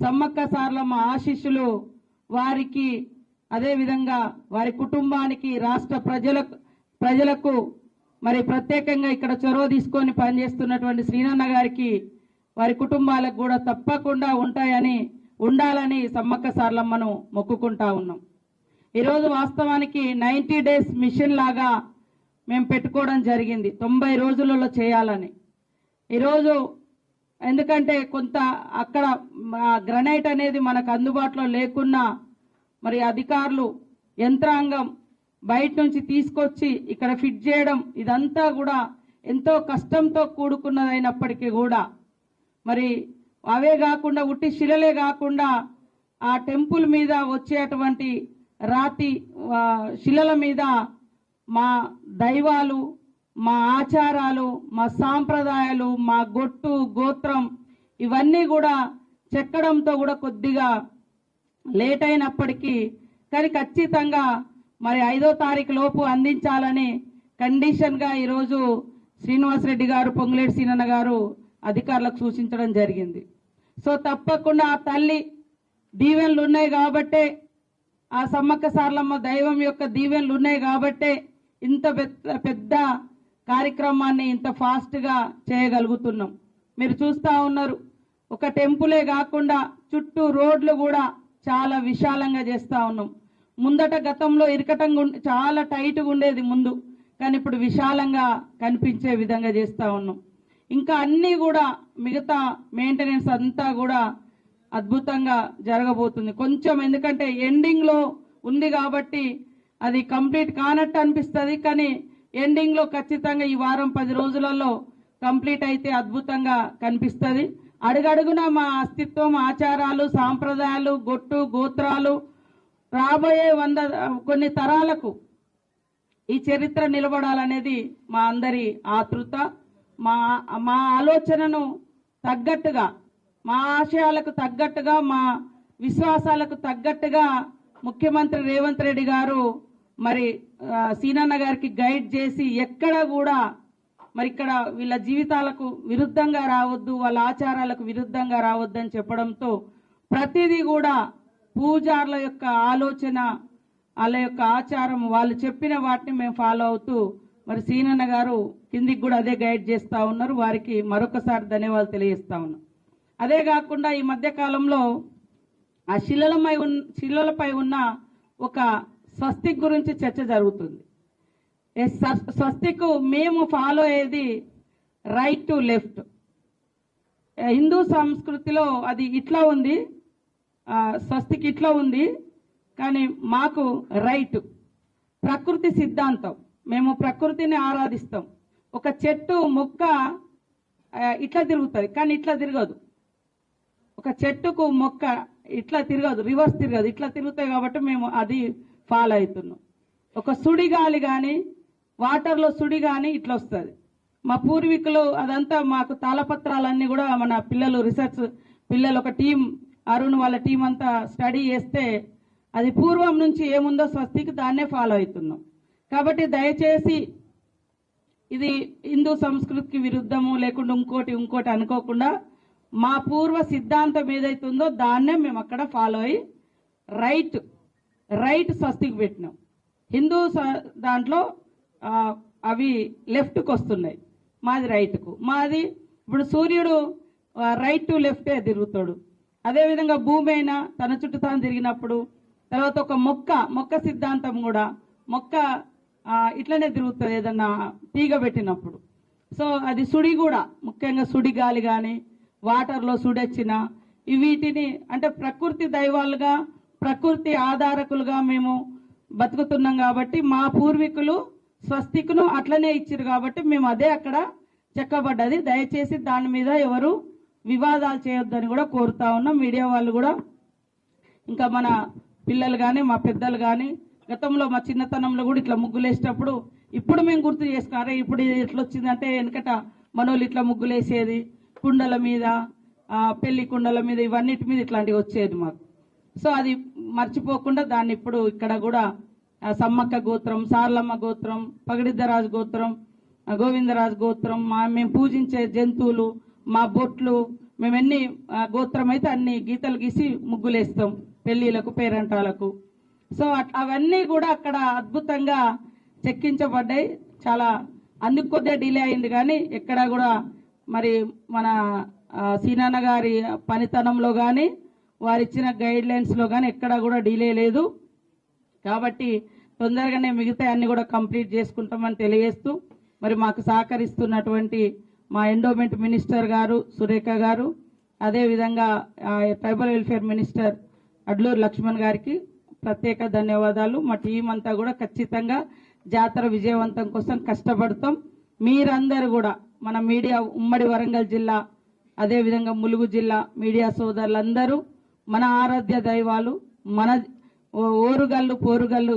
సమ్మక్క సార్లమ్మ ఆశీస్సులు వారికి, అదేవిధంగా వారి కుటుంబానికి, రాష్ట్ర ప్రజలకు మరి ప్రత్యేకంగా ఇక్కడ చొరవ తీసుకొని పనిచేస్తున్నటువంటి శ్రీనన్న గారికి, వారి కుటుంబాలకు కూడా తప్పకుండా ఉండాలని సమ్మక్క సార్లమ్మను మొక్కుకుంటా ఉన్నాం. ఈరోజు వాస్తవానికి 90 days మిషన్ లాగా మేము పెట్టుకోవడం జరిగింది, 90 రోజులలో చేయాలని. ఈరోజు ఎందుకంటే కొంత అక్కడ గ్రనైట్ అనేది మనకు అందుబాటులో లేకున్నా మరి అధికారులు, యంత్రాంగం బయట నుంచి తీసుకొచ్చి ఇక్కడ ఫిట్ చేయడం, ఇదంతా కూడా ఎంతో కష్టంతో కూడుకున్నదైనప్పటికీ కూడా మరి అవే కాకుండా ఉట్టి శిలలే కాకుండా ఆ టెంపుల్ మీద వచ్చేటువంటి రాతి శిలల మీద మా దైవాలు, మా ఆచారాలు, మా సాంప్రదాయాలు, మా గొట్టు గోత్రం ఇవన్నీ కూడా చెక్కడంతో కూడా కొద్దిగా లేట్ అయినప్పటికీ కానీ ఖచ్చితంగా మరి 5వ తారీఖు లోపు అందించాలని కండిషన్గా ఈరోజు శ్రీనివాసరెడ్డి గారు, పొంగులేటి సీనన్న గారు అధికారులకు సూచించడం జరిగింది. సో తప్పకుండా ఆ తల్లి దీవెనలు ఉన్నాయి కాబట్టే, ఆ సమ్మక్క సార్లమ్మ దైవం యొక్క దీవెనలు ఉన్నాయి కాబట్టే ఇంత పెద్ద కార్యక్రమాన్ని ఇంత ఫాస్ట్గా చేయగలుగుతున్నాం. మీరు చూస్తూ ఉన్నారు, ఒక టెంపులే కాకుండా చుట్టూ రోడ్లు కూడా చాలా విశాలంగా చేస్తూ ఉన్నాం. ముందట గతంలో ఇరకటంగా చాలా టైట్గా ఉండేది ముందు, కానీ ఇప్పుడు విశాలంగా కనిపించే విధంగా చేస్తూ ఉన్నాం. ఇంకా అన్నీ కూడా మిగతా మెయింటెనెన్స్ అంతా కూడా అద్భుతంగా జరగబోతుంది. కొంచెం ఎందుకంటే ఎండింగ్లో ఉంది కాబట్టి అది కంప్లీట్ కానట్టు అనిపిస్తుంది, కానీ ఎండింగ్లో ఖచ్చితంగా ఈ వారం 10 రోజులలో కంప్లీట్ అయితే అద్భుతంగా కనిపిస్తుంది. అడుగడుగున మా అస్తిత్వం, ఆచారాలు, సాంప్రదాయాలు, గొట్టు గోత్రాలు రాబోయే కొన్ని తరాలకు ఈ చరిత్ర నిలబడాలనేది మా అందరి ఆతృత. మా ఆలోచనను తగ్గట్టుగా, మా ఆశయాలకు తగ్గట్టుగా, మా విశ్వాసాలకు తగ్గట్టుగా ముఖ్యమంత్రి రేవంత్ రెడ్డి గారు మరి సీనన్న గారికి గైడ్ చేసి ఎక్కడ కూడా మరి ఇక్కడ వీళ్ళ జీవితాలకు విరుద్ధంగా రావద్దు, వాళ్ళ ఆచారాలకు విరుద్ధంగా రావద్దు అని చెప్పడంతో ప్రతిదీ కూడా పూజారుల యొక్క ఆలోచన, వాళ్ళ యొక్క ఆచారం, వాళ్ళు చెప్పిన వాటిని మేము ఫాలో అవుతూ మరి సీనన్న గారు కిందికి కూడా అదే గైడ్ చేస్తూ ఉన్నారు. వారికి మరొకసారి ధన్యవాదాలు తెలియజేస్తా ఉన్నాం. అదే కాకుండా ఈ మధ్య కాలంలో ఆ శిలలపై ఉన్న ఒక స్వస్తిక్ గురించి చర్చ జరుగుతుంది. స్వస్తిక్ మేము ఫాలో అయ్యేది రైట్ టు లెఫ్ట్. హిందూ సంస్కృతిలో అది ఇట్లా ఉంది, స్వస్తిక్ ఇట్లా ఉంది, కానీ మాకు రైట్ ప్రకృతి సిద్ధాంతం. మేము ప్రకృతిని ఆరాధిస్తాం. ఒక చెట్టు మొక్క ఇట్లా తిరుగుతుంది, కానీ ఇట్లా తిరగదు. ఒక చెట్టుకు మొక్క ఇట్లా తిరగదు, రివర్స్ తిరగదు, ఇట్లా తిరుగుతాయి. కాబట్టి మేము అది ఫాలో అవుతున్నాం. ఒక సుడిగాలి కానీ వాటర్లో సుడి కానీ ఇట్లా వస్తుంది. మా పూర్వీకులు అదంతా మాకు తాళపత్రాలన్నీ కూడా మన పిల్లలు రీసెర్చ్ పిల్లలు ఒక టీం అరుణ్ వాళ్ళ టీం అంతా స్టడీ చేస్తే అది పూర్వం నుంచి ఏముందో స్వస్తికి దాన్నే ఫాలో అవుతున్నాం. కాబట్టి దయచేసి ఇది హిందూ సంస్కృతికి విరుద్ధము లేకుండా ఇంకోటి అనుకోకుండా మా పూర్వ సిద్ధాంతం ఏదైతుందో దాన్నే మేము అక్కడ ఫాలో అయ్యి రైట్ స్వస్తికి పెట్టినాం. హిందూ దాంట్లో అవి లెఫ్ట్కి వస్తున్నాయి, మాది రైట్కు. మాది ఇప్పుడు సూర్యుడు రైట్ టు లెఫ్టే తిరుగుతాడు. అదేవిధంగా భూమి అయినా తన చుట్టూ తాను తిరిగినప్పుడు, తర్వాత ఒక మొక్క సిద్ధాంతం కూడా మొక్క ఇట్లనే తిరుగుతుంది ఏదన్నా తీగ పెట్టినప్పుడు. సో అది సుడి కూడా, ముఖ్యంగా సుడి గాలి కానీ వాటర్లో సుడొచ్చిన వీటిని అంటే ప్రకృతి దైవాలుగా ప్రకృతి ఆధారకులుగా మేము బతుకుతున్నాం. కాబట్టి మా పూర్వీకులు స్వస్తిక్ను అట్లనే ఇచ్చారు కాబట్టి మేము అదే అక్కడ చెక్కబడ్డది. దయచేసి దాని మీద ఎవరు వివాదాలు చేయొద్దని కూడా కోరుతా ఉన్నాం. మీడియా వాళ్ళు కూడా ఇంకా మన పిల్లలు కానీ మా పెద్దలు కానీ గతంలో మా చిన్నతనంలో కూడా ఇట్లా ముగ్గులేసేటప్పుడు ఇప్పుడు మేము గుర్తు చేసుకున్నారే ఇప్పుడు ఎట్లా వచ్చిందంటే వెనకట మనోళ్ళు ఇట్లా ముగ్గులేసేది కుండల మీద, పెళ్లి కుండల మీద, ఇవన్నిటి మీద ఇట్లాంటివి వచ్చేది మాకు. సో అది మర్చిపోకుండా దాన్ని ఇప్పుడు ఇక్కడ కూడా సమ్మక్క గోత్రం, సార్లమ్మ గోత్రం, పగడిద్దరాజు గోత్రం, గోవిందరాజు గోత్రం, మేము పూజించే జంతువులు, మా బొట్లు, మేము ఎన్ని గోత్రం అయితే అన్ని గీతలు గీసి ముగ్గులేస్తాం పెళ్లిలకు పేరంటాలకు. సో అవన్నీ కూడా అక్కడ అద్భుతంగా చెక్కించబడ్డాయి. చాలా అందుకు కొద్దిగా డిలే అయింది, కానీ ఎక్కడ కూడా మరి మన సీనాన్న గారి పనితనంలో కానీ వారిచ్చిన గైడ్ లైన్స్లో కానీ ఎక్కడా కూడా డిలే లేదు. కాబట్టి తొందరగానే మిగతా అన్ని కూడా కంప్లీట్ చేసుకుంటామని తెలియజేస్తూ మరి మాకు సహకరిస్తున్నటువంటి మా ఎండోమెంట్ మినిస్టర్ గారు సురేఖ గారు, అదేవిధంగా tribal welfare minister Adluri Laxman గారికి ప్రత్యేక ధన్యవాదాలు. మా టీం అంతా కూడా ఖచ్చితంగా జాతర విజయవంతం కోసం కష్టపడతాం. మీరందరూ కూడా మన మీడియా ఉమ్మడి వరంగల్ జిల్లా, అదేవిధంగా ములుగు జిల్లా మీడియా సోదరులందరూ మన ఆరాధ్య దైవాలు, మన ఓరుగల్లు పోరుగల్లు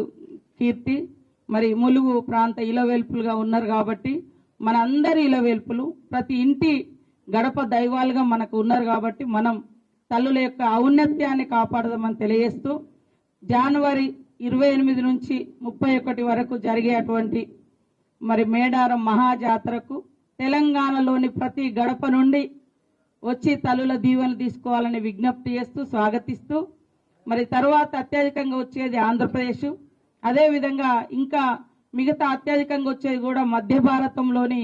కీర్తి మరి ములుగు ప్రాంత ఇలవేల్పులుగా ఉన్నారు. కాబట్టి మన అందరి ఇలవేల్పులు ప్రతి ఇంటి గడప దైవాలుగా మనకు ఉన్నారు. కాబట్టి మనం తల్లుల యొక్క ఔన్నత్యాన్ని కాపాడదామని తెలియజేస్తూ జనవరి 28 నుంచి 31 వరకు జరిగేటువంటి మరి మేడారం మహాజాతరకు తెలంగాణలోని ప్రతి గడప నుండి వచ్చి తల్లుల దీవెనలు తీసుకోవాలని విజ్ఞప్తి చేస్తూ స్వాగతిస్తూ మరి తర్వాత అత్యధికంగా వచ్చేది ఆంధ్రప్రదేశ్, అదేవిధంగా ఇంకా మిగతా అత్యధికంగా వచ్చేది కూడా మధ్య భారతంలోని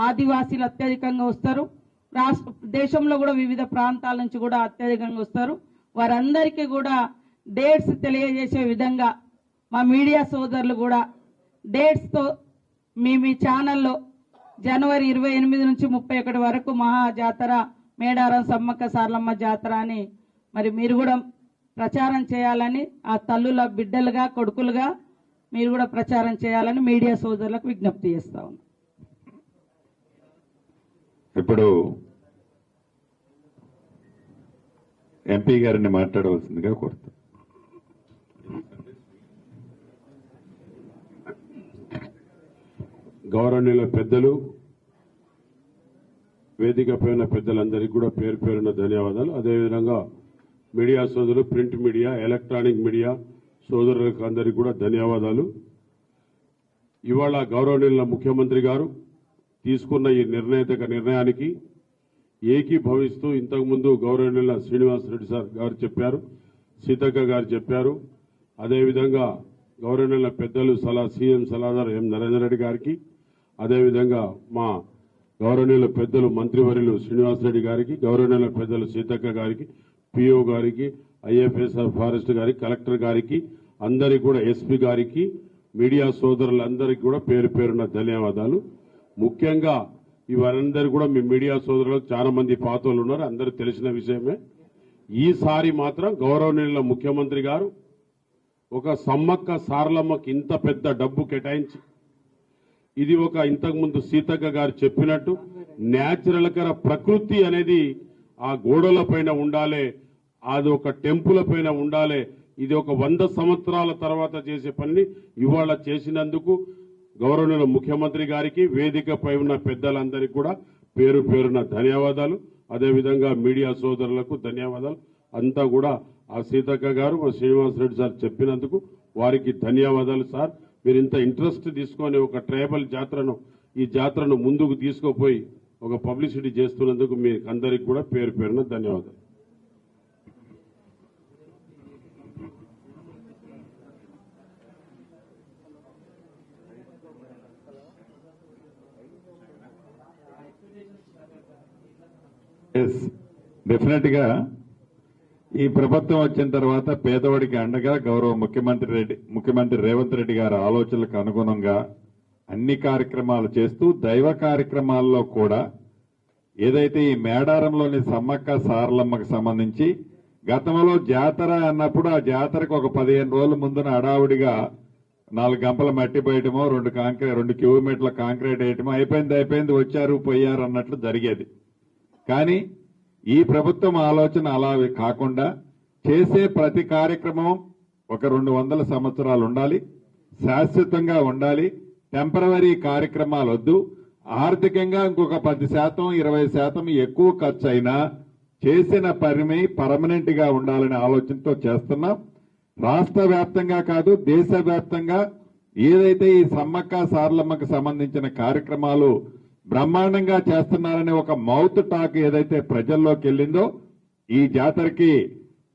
ఆదివాసీలు అత్యధికంగా వస్తారు. దేశంలో కూడా వివిధ ప్రాంతాల నుంచి కూడా అత్యధికంగా వస్తారు. వారందరికీ కూడా డేట్స్ తెలియజేసే విధంగా మా మీడియా సోదరులు కూడా డేట్స్తో మీ ఛానల్లో జనవరి 28 నుంచి 31 వరకు మహాజాతర మేడారం సమ్మక్క సార్లమ్మ జాతర అని మరి మీరు కూడా ప్రచారం చేయాలని, ఆ తల్లుల బిడ్డలుగా కొడుకులుగా మీరు కూడా ప్రచారం చేయాలని మీడియా సోదరులకు విజ్ఞప్తి చేస్తా ఉన్నాం. ఇప్పుడు ఎంపీ గారిని మాట్లాడవలసిందిగా కోరుతాం. గౌరవనీయుల పెద్దలు, వేదిక పైన పెద్దలందరికీ కూడా పేరు పేరున ధన్యవాదాలు. అదేవిధంగా మీడియా సోదరులు, ప్రింట్ మీడియా, ఎలక్ట్రానిక్ మీడియా సోదరులకు అందరికీ కూడా ధన్యవాదాలు. ఇవాళ గౌరవనీయుల ముఖ్యమంత్రి గారు తీసుకున్న ఈ నిర్ణయానికి ఏకీభవిస్తూ ఇంతకుముందు గౌరవనీయుల శ్రీనివాసరెడ్డి సార్ గారు చెప్పారు, సీతక్క గారు చెప్పారు. అదేవిధంగా గౌరవనీయుల పెద్దలు సీఎం సలహాదారు ఎం నరేందర్ రెడ్డి గారికి, అదేవిధంగా మా గౌరవనీయుల పెద్దలు మంత్రివర్యులు శ్రీనివాసరెడ్డి గారికి, గౌరవనీయుల పెద్దలు సీతక్క గారికి, పిఓ గారికి, ఐఎఫ్ఎస్ ఫారెస్ట్ గారికి, కలెక్టర్ గారికి, అందరికీ కూడా ఎస్పీ గారికి మీడియా సోదరులందరికీ కూడా పేరు పేరున ధన్యవాదాలు. ముఖ్యంగా ఇవరందరూ కూడా మీ మీడియా సోదరులకు చాలా మంది పాతోళ్ళు ఉన్నారు, అందరూ తెలిసిన విషయమే. ఈసారి మాత్రం గౌరవనీయుల ముఖ్యమంత్రి గారు ఒక సమ్మక్క సారలమ్మకి ఇంత పెద్ద డబ్బు కేటాయించి, ఇది ఒక ఇంతకుముందు సీతక్క గారు చెప్పినట్టు న్యాచురల్ కర ప్రకృతి అనేది ఆ గోడల పైన ఉండాలి, అది ఒక టెంపుల్ పైన ఉండాలి. ఇది ఒక 100 సంవత్సరాల తర్వాత చేసే పనిని ఇవాళ చేసినందుకు గౌరవనీయుల ముఖ్యమంత్రి గారికి, వేదికపై ఉన్న పెద్దలందరికీ కూడా పేరు పేరున ధన్యవాదాలు. అదేవిధంగా మీడియా సోదరులకు ధన్యవాదాలు. అంతా కూడా ఆ సీతక్క గారు, మా శ్రీనివాసరెడ్డి సార్ చెప్పినందుకు వారికి ధన్యవాదాలు. సార్, మీరు ఇంత ఇంట్రెస్ట్ తీసుకొని ఒక ట్రైబల్ జాతరను, ఈ జాతరను ముందుకు తీసుకుపోయి ఒక పబ్లిసిటీ చేస్తున్నందుకు మీకు అందరికీ కూడా పేరు పేరున ధన్యవాదాలు. డెఫినెట్ గా ఈ ప్రభుత్వం వచ్చిన తర్వాత పేదవాడికి అండగా గౌరవ ముఖ్యమంత్రి రేవంత్ రెడ్డి గారి ఆలోచనలకు అనుగుణంగా అన్ని కార్యక్రమాలు చేస్తూ దైవ కార్యక్రమాల్లో కూడా ఏదైతే ఈ మేడారంలోని సమ్మక్క సారలమ్మకు సంబంధించి గతంలో జాతర అన్నప్పుడు ఆ జాతరకు ఒక 15 రోజుల ముందున హడావుడిగా 4 గంపల మట్టి పోయటమో 2 కిలోమీటర్ల కాంక్రీట్ వేయటమో అయిపోయింది వచ్చారు పోయారు అన్నట్లు జరిగేది. కానీ ఈ ప్రభుత్వం ఆలోచన అలా కాకుండా చేసే ప్రతి కార్యక్రమం ఒక 200 సంవత్సరాలు ఉండాలి, శాశ్వతంగా ఉండాలి, టెంపరవరీ కార్యక్రమాలు వద్దు, ఆర్థికంగా ఇంకొక 10% 20% ఎక్కువ ఖర్చు అయినా చేసిన పని పర్మనెంట్ గా ఉండాలనే ఆలోచనతో చేస్తున్నాం. రాష్ట్ర వ్యాప్తంగా కాదు, దేశవ్యాప్తంగా ఏదైతే ఈ సమ్మక్క సారలమ్మకు సంబంధించిన కార్యక్రమాలు బ్రహ్మాండంగా చేస్తున్నారనే ఒక మౌత్ టాక్ ఏదైతే ప్రజల్లోకి వెళ్ళిందో, ఈ జాతరకి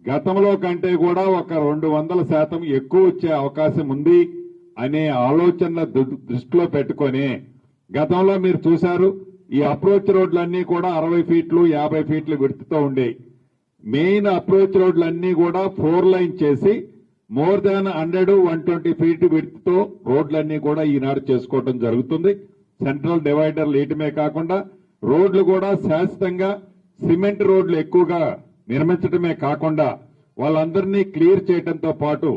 గతంలో కంటే కూడా ఒక 200% ఎక్కువ వచ్చే అవకాశం ఉంది అనే ఆలోచన దృష్టిలో పెట్టుకొని గతంలో మీరు చూశారు ఈ అప్రోచ్ రోడ్లన్నీ కూడా 60 ఫీట్లు 50 ఫీట్లు విడ్త్తో ఉండేవి. మెయిన్ అప్రోచ్ రోడ్లన్నీ కూడా 4 లైన్ చేసి మోర్ దాన్ 100-120 ఫీట్ విడ్త్తో రోడ్లన్నీ కూడా ఈనాడు చేసుకోవడం జరుగుతుంది. సెంట్రల్ డివైడర్లు వేయటమే కాకుండా రోడ్లు కూడా శాశ్వతంగా సిమెంట్ రోడ్లు ఎక్కువగా నిర్మించడమే కాకుండా వాళ్ళందరినీ క్లియర్ చేయడంతో పాటు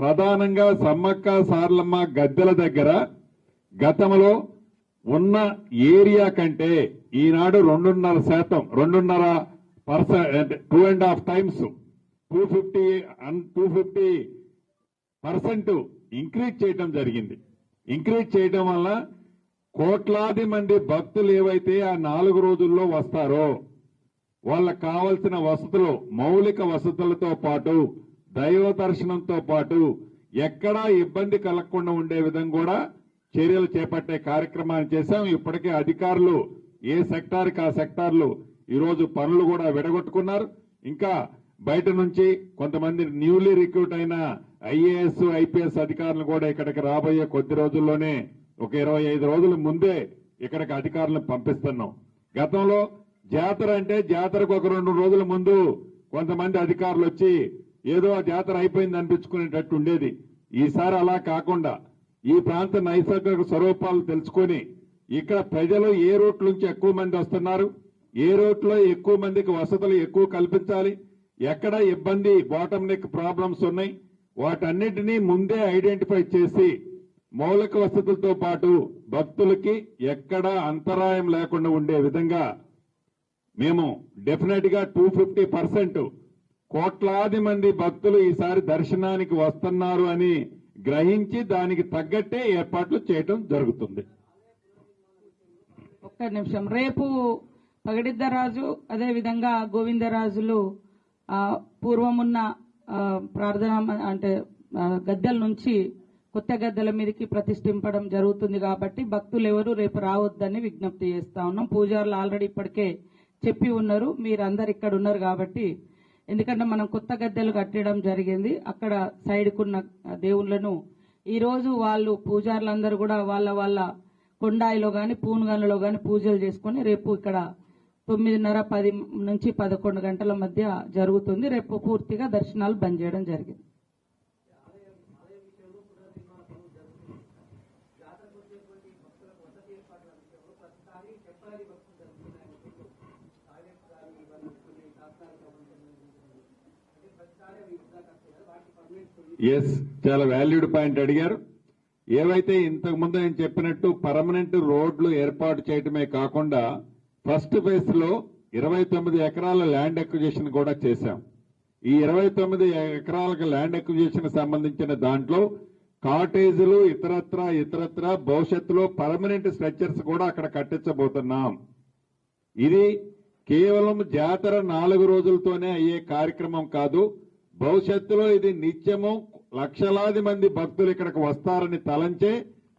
ప్రధానంగా సమ్మక్క సారలమ్మ గద్దెల దగ్గర గతంలో ఉన్న ఏరియా కంటే ఈనాడు 2.5 టైమ్స్ 250% ఇంక్రీజ్ చేయడం జరిగింది. ఇంక్రీజ్ చేయడం వల్ల కోట్లాది మంది భక్తులు ఏవైతే ఆ 4 రోజుల్లో వస్తారో వాళ్ళకు కావలసిన వసతులు, మౌలిక వసతులతో పాటు దైవ దర్శనంతో పాటు ఎక్కడా ఇబ్బంది కలగకుండా ఉండే విధంగా కూడా చర్యలు చేపట్టే కార్యక్రమాన్ని చేశాం. ఇప్పటికే అధికారులు ఏ సెక్టార్కి ఆ సెక్టార్లు ఈరోజు పనులు కూడా విడగొట్టుకున్నారు. ఇంకా బయట నుంచి కొంతమంది న్యూలీ రిక్రూట్ అయిన ఐఏఎస్ ఐపీఎస్ అధికారులు కూడా ఇక్కడికి రాబోయే కొద్ది రోజుల్లోనే ఒక 25 రోజుల ముందే ఇక్కడికి అధికారులను పంపిస్తున్నాం. గతంలో జాతర అంటే జాతరకు ఒక 2 రోజుల ముందు కొంతమంది అధికారులు వచ్చి ఏదో ఆ జాతర అయిపోయింది అనిపించుకునేటట్టు ఉండేది. ఈసారి అలా కాకుండా ఈ ప్రాంత నైసర్గిక స్వరూపాలు తెలుసుకొని ఇక్కడ ప్రజలు ఏ రూట్ నుంచి ఎక్కువ మంది వస్తున్నారు, ఏ రూట్లో ఎక్కువ మందికి వసతులు ఎక్కువ కల్పించాలి, ఎక్కడ ఇబ్బంది బాటమ్ నెక్ ప్రాబ్లమ్స్ ఉన్నాయి, వాటన్నిటినీ ముందే ఐడెంటిఫై చేసి మౌలిక వసతులతో పాటు భక్తులకి ఎక్కడా అంతరాయం లేకుండా ఉండే విధంగా మేము డెఫినెట్ గా 250% కోట్లాది మంది భక్తులు ఈసారి దర్శనానికి వస్తున్నారు అని గ్రహించి దానికి తగ్గట్టే ఏర్పాట్లు చేయడం జరుగుతుంది. ఒక్క నిమిషం. రేపు పగడిద్దరాజు అదేవిధంగా గోవిందరాజులు పూర్వమున్న ప్రార్థన అంటే గద్దెల నుంచి కొత్త గద్దెల మీదకి ప్రతిష్ఠింపడం జరుగుతుంది కాబట్టి భక్తులు ఎవరు రేపు రావద్దని విజ్ఞప్తి చేస్తా ఉన్నాం. పూజారులు ఆల్రెడీ ఇప్పటికే చెప్పి ఉన్నారు, మీరందరు ఇక్కడ ఉన్నారు కాబట్టి. ఎందుకంటే మనం కొత్త గద్దెలు కట్టడం జరిగింది. అక్కడ సైడ్కున్న దేవుళ్లను ఈరోజు వాళ్ళు పూజారులందరూ కూడా వాళ్ళ కొండాయిలో గాని పూనుగంలో గాని పూజలు చేసుకుని రేపు ఇక్కడ 9:30 నుంచి 11 గంటల మధ్య జరుగుతుంది. రేపు పూర్తిగా దర్శనాలు బంద్ చేయడం జరిగింది. ఎస్, చాలా వాల్యూడ్ పాయింట్ అడిగారు. ఏవైతే ఇంతకు ముందు నేను చెప్పినట్టు పర్మనెంట్ రోడ్లు ఏర్పాటు చేయటమే కాకుండా ఫస్ట్ ఫేజ్ లో 29 ఎకరాల ల్యాండ్ అక్విజిషన్ కూడా చేశాం. ఈ 29 ఎకరాలకు ల్యాండ్ అక్విజిషన్ సంబంధించిన దాంట్లో కాటేజీలు ఇతరత్ర భవిష్యత్తులో పర్మనెంట్ స్ట్రక్చర్స్ కూడా అక్కడ కట్టించబోతున్నాం. ఇది కేవలం జాతర 4 రోజులతోనే అయ్యే కార్యక్రమం కాదు. భవిష్యత్తులో ఇది నిత్యము లక్షలాది మంది భక్తులు ఇక్కడికి వస్తారని తలంచే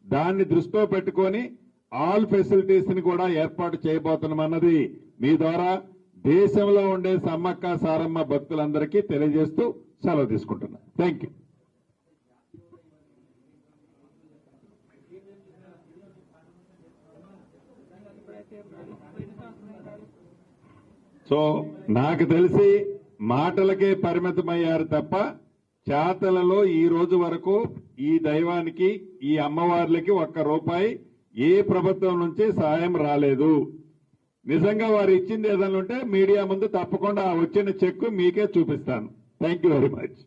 దాన్ని దృష్టిలో పెట్టుకొని ఆల్ ఫెసిలిటీస్ ని కూడా ఏర్పాటు చేయబోతున్నామన్నది మీ ద్వారా దేశంలో ఉండే సమ్మక్క సారమ్మ భక్తులందరికీ తెలియజేస్తూ సెలవు తీసుకుంటున్నా. Thank you. సో నాకు తెలిసి మాటలకే పరిమితమయ్యారు తప్ప చేతలలో ఈ రోజు వరకు ఈ దైవానికి ఈ అమ్మవార్లకి ₹1 ఏ ప్రభుత్వం నుంచి సాయం రాలేదు. నిజంగా వారు ఇచ్చింది ఏదైనా ఉంటే మీడియా ముందు తప్పకుండా ఆ వచ్చిన చెక్ మీకే చూపిస్తాను. Thank you very much.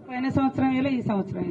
పోయిన సంవత్సరం వేళ ఈ సంవత్సరం